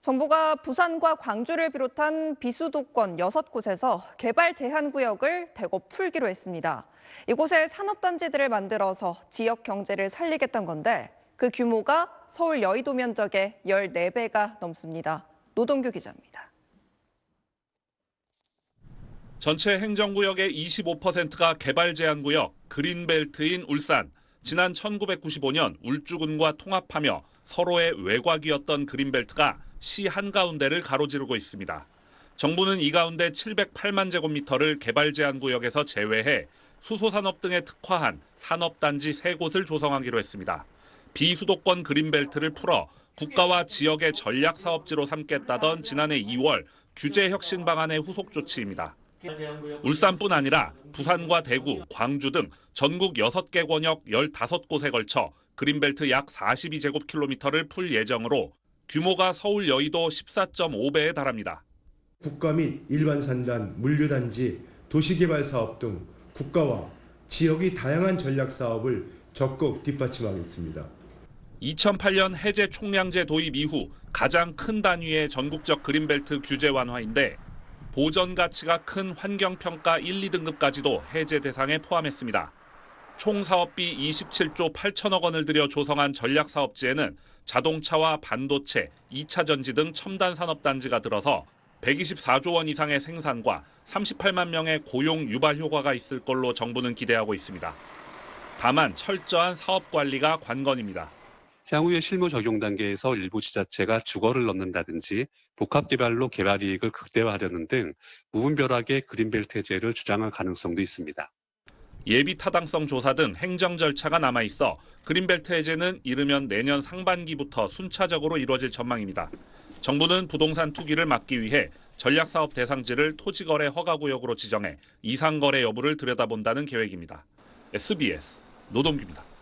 정부가 부산과 광주를 비롯한 비수도권 6곳에서 개발 제한 구역을 대거 풀기로 했습니다. 이곳에 산업단지들을 만들어서 지역 경제를 살리겠다는 건데 그 규모가 서울 여의도 면적의 14배가 넘습니다. 노동규 기자입니다. 전체 행정구역의 25%가 개발 제한 구역, 그린벨트인 울산. 지난 1995년 울주군과 통합하며 서로의 외곽이었던 그린벨트가 시 한가운데를 가로지르고 있습니다. 정부는 이 가운데 708만 제곱미터를 개발 제한 구역에서 제외해 수소산업 등에 특화한 산업단지 3곳을 조성하기로 했습니다. 비수도권 그린벨트를 풀어 국가와 지역의 전략사업지로 삼겠다던 지난해 2월 규제 혁신 방안의 후속 조치입니다. 울산뿐 아니라 부산과 대구, 광주 등 전국 6개 권역 15곳에 걸쳐 그린벨트 약 42제곱킬로미터를 풀 예정으로 규모가 서울 여의도 14.5배에 달합니다. 국가 및 일반 산단, 물류단지, 도시개발 사업 등 국가와 지역의 다양한 전략 사업을 적극 뒷받침하겠습니다. 2008년 해제 총량제 도입 이후 가장 큰 단위의 전국적 그린벨트 규제 완화인데 보전 가치가 큰 환경평가 1, 2등급까지도 해제 대상에 포함했습니다. 총 사업비 27조 8천억 원을 들여 조성한 전략사업지에는 자동차와 반도체, 2차 전지 등 첨단 산업단지가 들어서 124조 원 이상의 생산과 38만 명의 고용 유발 효과가 있을 걸로 정부는 기대하고 있습니다. 다만 철저한 사업 관리가 관건입니다. 향후의 실무 적용 단계에서 일부 지자체가 주거를 넣는다든지 복합개발로 개발 이익을 극대화하려는 등 무분별하게 그린벨트 해제를 주장할 가능성도 있습니다. 예비 타당성 조사 등 행정 절차가 남아있어 그린벨트 해제는 이르면 내년 상반기부터 순차적으로 이루어질 전망입니다. 정부는 부동산 투기를 막기 위해 전략사업 대상지를 토지거래 허가구역으로 지정해 이상거래 여부를 들여다본다는 계획입니다. SBS 노동규입니다.